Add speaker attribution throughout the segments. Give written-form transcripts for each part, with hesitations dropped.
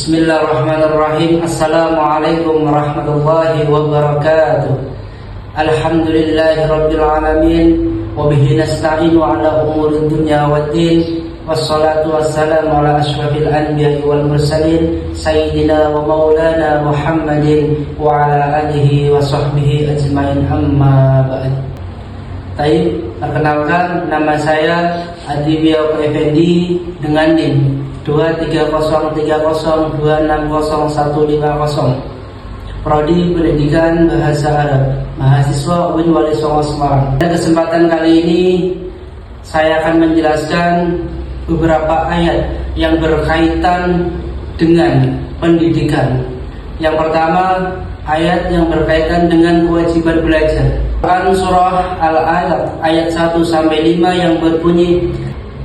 Speaker 1: Bismillahirrahmanirrahim. Assalamualaikum warahmatullahi wabarakatuh. Alhamdulillahirabbil alamin wa bihi nasta'inu ala umuri dunya waddin. Wassalatu wassalamu ala asyrafil anbiya'i wal mursalin sayyidina wa maulana Muhammadin wa ala alihi wa sahbihi ajmain, amma ba'd. Baik, perkenalkan, nama saya Adi Biau Effendi dengan NIM 23030260150, Prodi Pendidikan Bahasa Arab, mahasiswa UIN Wali Songo Semarang. Pada kesempatan kali ini saya akan menjelaskan beberapa ayat yang berkaitan dengan pendidikan. Yang pertama, ayat yang berkaitan dengan kewajiban belajar. Quran surah Al-Alaq ayat 1-5 yang berbunyi,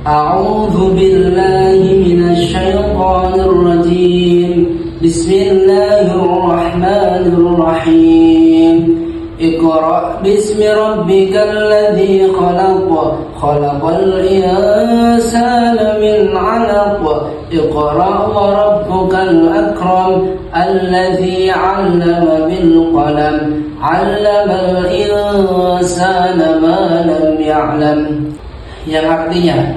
Speaker 1: A'udzu billahi minasy syaithanir rajim. Bismillahirrahmanirrahim. Iqra' bismi rabbikal ladzi khalaq, khalaqal insana min 'alaq. Iqra' wa rabbukal akram, alladzi 'allama bil qalam, 'allamal insana ma lam ya'lam. Yang artinya,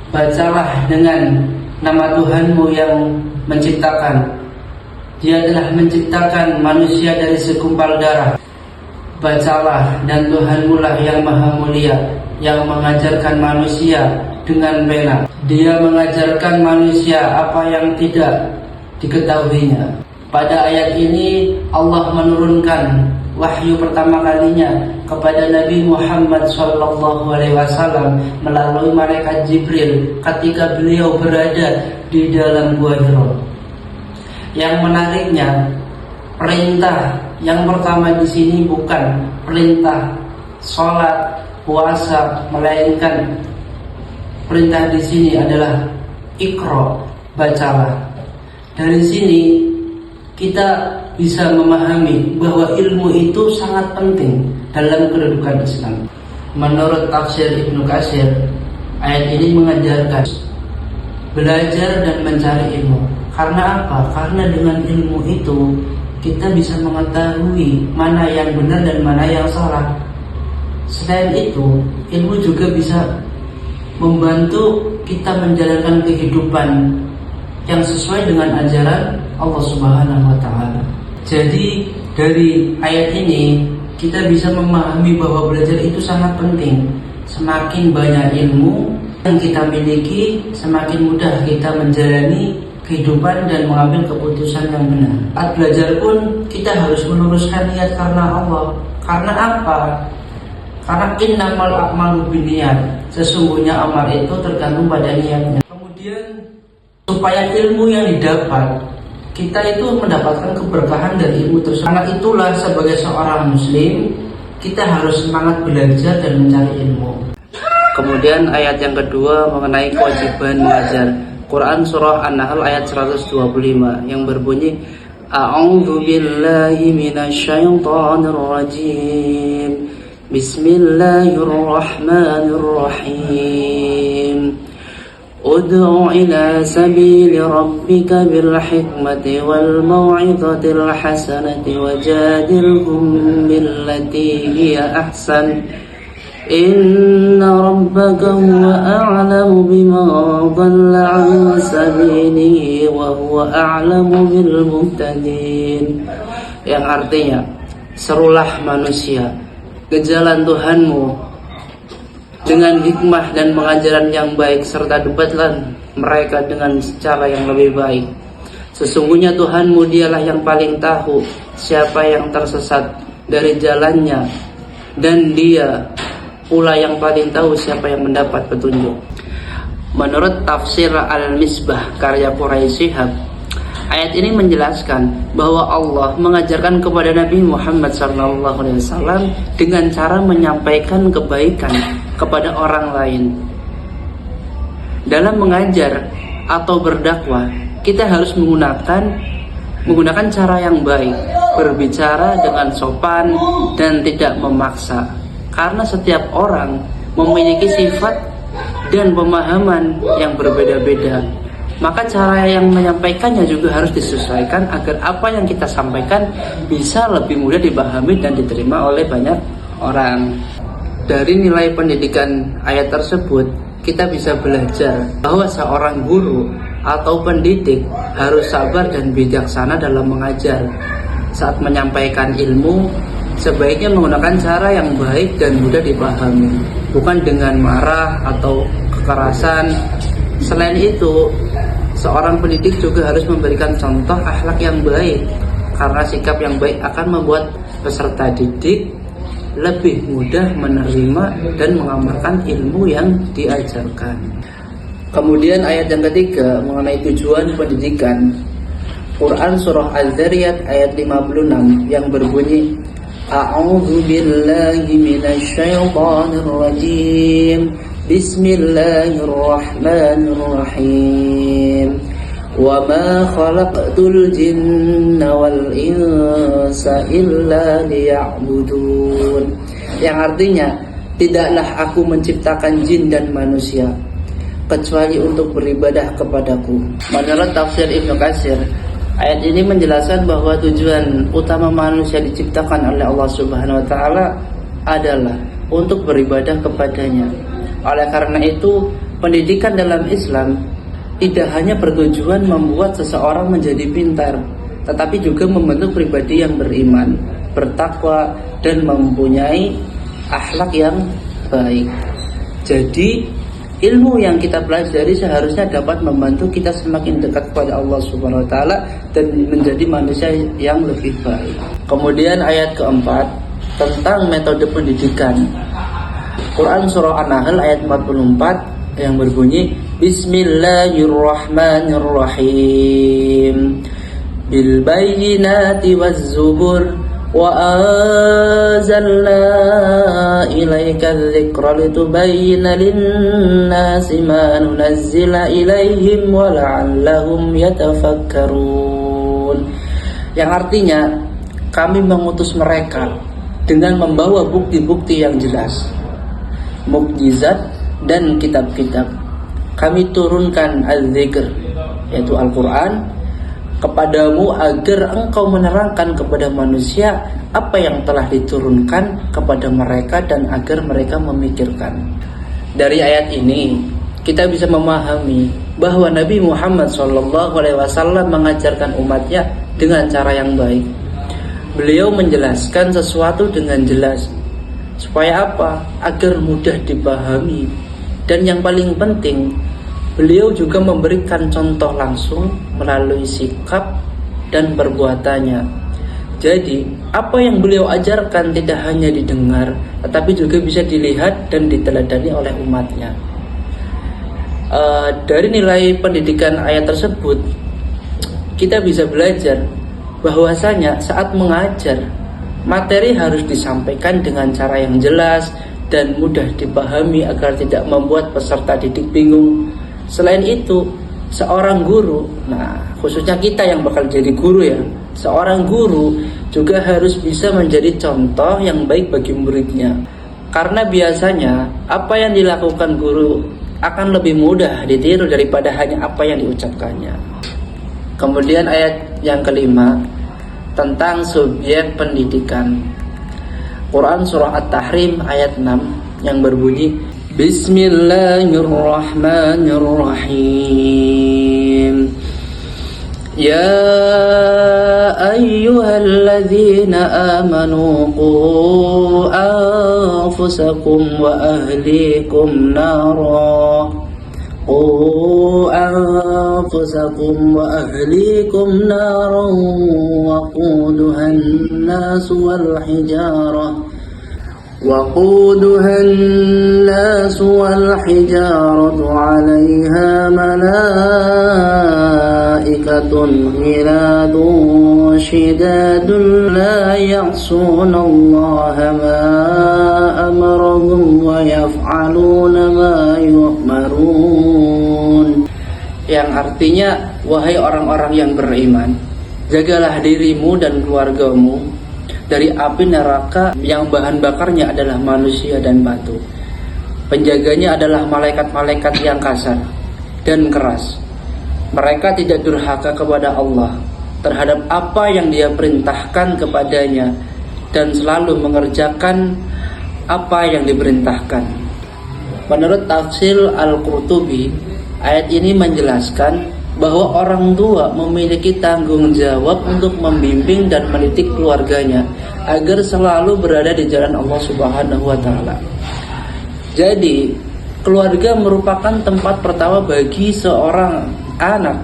Speaker 1: bacalah dengan nama Tuhanmu yang menciptakan. Dia telah menciptakan manusia dari segumpal darah. Bacalah, dan Tuhanmu lah yang maha mulia, yang mengajarkan manusia dengan pena. Dia mengajarkan manusia apa yang tidak diketahuinya. Pada ayat ini Allah menurunkan wahyu pertama kalinya kepada Nabi Muhammad SAW melalui malaikat Jibril ketika beliau berada di dalam Gua Hira. Yang menariknya, perintah yang pertama di sini bukan perintah sholat, puasa, melainkan perintah di sini adalah Iqra, bacalah. Dari sini kita bisa memahami bahwa ilmu itu sangat penting dalam kedudukan Islam. Menurut tafsir Ibnu Katsir, ayat ini mengajarkan belajar dan mencari ilmu. Karena apa? Karena dengan ilmu itu kita bisa mengetahui mana yang benar dan mana yang salah. Selain itu, ilmu juga bisa membantu kita menjalankan kehidupan yang sesuai dengan ajaran Allah Subhanahu wa Ta'ala. Jadi dari ayat ini kita bisa memahami bahwa belajar itu sangat penting. Semakin banyak ilmu yang kita miliki, semakin mudah kita menjalani kehidupan dan mengambil keputusan yang benar. Saat belajar pun kita harus meluruskan niat karena Allah. Karena apa? Karena innamal a'malu binniyat. Sesungguhnya amal itu tergantung pada niatnya. Kemudian supaya ilmu yang didapat, kita itu mendapatkan keberkahan dari ilmu tersebut. Karena itulah sebagai seorang muslim kita harus semangat belajar dan mencari ilmu. Kemudian ayat yang kedua mengenai kewajiban mengajar. Quran surah An-Nahl ayat 125 yang berbunyi, A'udzu billahi minasy syaithanir rajim. Bismillahirrahmanirrahim. Ud'u ila sabili rabbika bil hikmati wal mau'izatil hasanati wajadilhum billati hiya ahsan. Inna rabbaka huwa a'lamu bima dhalla 'an sabilihi wa huwa a'lamu bil muhtadin. Yang artinya, serulah manusia ke jalan Tuhanmu dengan hikmah dan pengajaran yang baik, serta debatlah mereka dengan cara yang lebih baik. Sesungguhnya Tuhanmu dialah yang paling tahu siapa yang tersesat dari jalannya, dan dia pula yang paling tahu siapa yang mendapat petunjuk. Menurut tafsir Al-Misbah karya Quraisy Shihab, ayat ini menjelaskan bahwa Allah mengajarkan kepada Nabi Muhammad SAW dengan cara menyampaikan kebaikan kepada orang lain. Dalam mengajar atau berdakwah, kita harus menggunakan cara yang baik, berbicara dengan sopan dan tidak memaksa. Karena setiap orang memiliki sifat dan pemahaman yang berbeda-beda. maka cara yang menyampaikannya juga harus disesuaikan agar apa yang kita sampaikan bisa lebih mudah dipahami dan diterima oleh banyak orang. Dari nilai pendidikan ayat tersebut, kita bisa belajar bahwa seorang guru atau pendidik harus sabar dan bijaksana dalam mengajar. Saat menyampaikan ilmu, sebaiknya menggunakan cara yang baik dan mudah dipahami, bukan dengan marah atau kekerasan. Selain itu, seorang pendidik juga harus memberikan contoh akhlak yang baik, karena sikap yang baik akan membuat peserta didik lebih mudah menerima dan mengamalkan ilmu yang diajarkan. Kemudian ayat yang ketiga mengenai tujuan pendidikan. Quran surah Al-Dzariyat ayat 56 yang berbunyi, A'udzu billahi minasyaitonir rajim. Bismillahirrahmanirrahim. Wa ma khalaqtul jinna wal insa illa liya'budun. Yang artinya, tidaklah aku menciptakan jin dan manusia kecuali untuk beribadah kepadaku. Menurut tafsir Ibnu Katsir, ayat ini menjelaskan bahwa tujuan utama manusia diciptakan oleh Allah Subhanahu wa taala adalah untuk beribadah kepadanya. Oleh karena itu, pendidikan dalam Islam tidak hanya bertujuan membuat seseorang menjadi pintar, tetapi juga membentuk pribadi yang beriman, bertakwa, dan mempunyai akhlak yang baik. Jadi, ilmu yang kita pelajari seharusnya dapat membantu kita semakin dekat kepada Allah Subhanahu wa taala dan menjadi manusia yang lebih baik. Kemudian ayat keempat tentang metode pendidikan. Quran surah An-Nahl ayat 44 yang berbunyi, Bismillahirrahmanirrahim. Bil bayyinati waz zubur wa anzalna ilaika dzikra litubayyana lin-nasi ma nunazzila ilaihim wa la'allahum yatafakkarun. Yang artinya, kami mengutus mereka dengan membawa bukti-bukti yang jelas, mukjizat dan kitab-kitab. Kami turunkan al-dzikr, yaitu Al-Quran, kepadamu agar engkau menerangkan kepada manusia apa yang telah diturunkan kepada mereka dan agar mereka memikirkan. Dari ayat ini kita bisa memahami bahwa Nabi Muhammad SAW mengajarkan umatnya dengan cara yang baik. Beliau menjelaskan sesuatu dengan jelas. Supaya apa? Agar mudah dipahami. Dan yang paling penting, beliau juga memberikan contoh langsung melalui sikap dan perbuatannya. Jadi, apa yang beliau ajarkan tidak hanya didengar, tetapi juga bisa dilihat dan diteladani oleh umatnya. Dari nilai pendidikan ayat tersebut, kita bisa belajar bahwasanya saat mengajar, materi harus disampaikan dengan cara yang jelas dan mudah dipahami agar tidak membuat peserta didik bingung. Selain itu, seorang guru, khususnya kita yang bakal jadi guru ya, seorang guru juga harus bisa menjadi contoh yang baik bagi muridnya. Karena biasanya apa yang dilakukan guru akan lebih mudah ditiru daripada hanya apa yang diucapkannya. Kemudian ayat yang kelima tentang subjek pendidikan. Quran surah At-Tahrim ayat 6 yang berbunyi, Bismillahirrahmanirrahim. Ya ayyuhalladzina amanu qu anfusakum wa ahlikum nara. قُوا أَنفُسَكُمْ وَأَهْلِيكُمْ نَارًا وَقُودُهَا النَّاسُ وَالْحِجَارَةُ عَلَيْهَا مَلَائِكَةٌ غِلَاظٌ شِدَادٌ لَا يَعْصُونَ اللَّهَ مَا أَمَرَهُمْ وَيَفْعَلُونَ مَا يُؤْمَرُونَ. Yang artinya, wahai orang-orang yang beriman, jagalah dirimu dan keluargamu dari api neraka yang bahan bakarnya adalah manusia dan batu. Penjaganya adalah malaikat-malaikat yang kasar dan keras. Mereka tidak durhaka kepada Allah terhadap apa yang Dia perintahkan kepadanya dan selalu mengerjakan apa yang diperintahkan. Menurut tafsir Al-Qurtubi, ayat ini menjelaskan bahwa orang tua memiliki tanggung jawab untuk membimbing dan mendidik keluarganya agar selalu berada di jalan Allah Subhanahu wa taala. Jadi, keluarga merupakan tempat pertama bagi seorang anak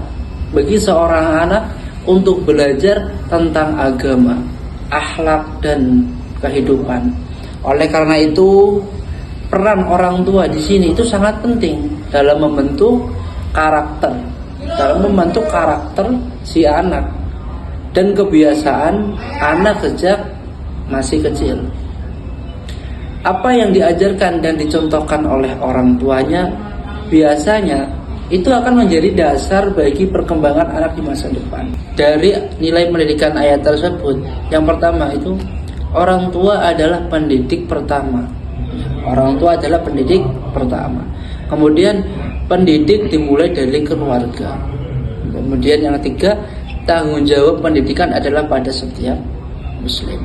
Speaker 1: untuk belajar tentang agama, akhlak dan kehidupan. Oleh karena itu, peran orang tua di sini itu sangat penting dalam membentuk karakter si anak dan kebiasaan anak sejak masih kecil. Apa yang diajarkan dan dicontohkan oleh orang tuanya biasanya itu akan menjadi dasar bagi perkembangan anak di masa depan. Dari nilai pendidikan ayat tersebut, yang pertama itu orang tua adalah pendidik pertama. Kemudian pendidik dimulai dari keluarga. Kemudian yang ketiga, tanggung jawab pendidikan adalah pada setiap muslim.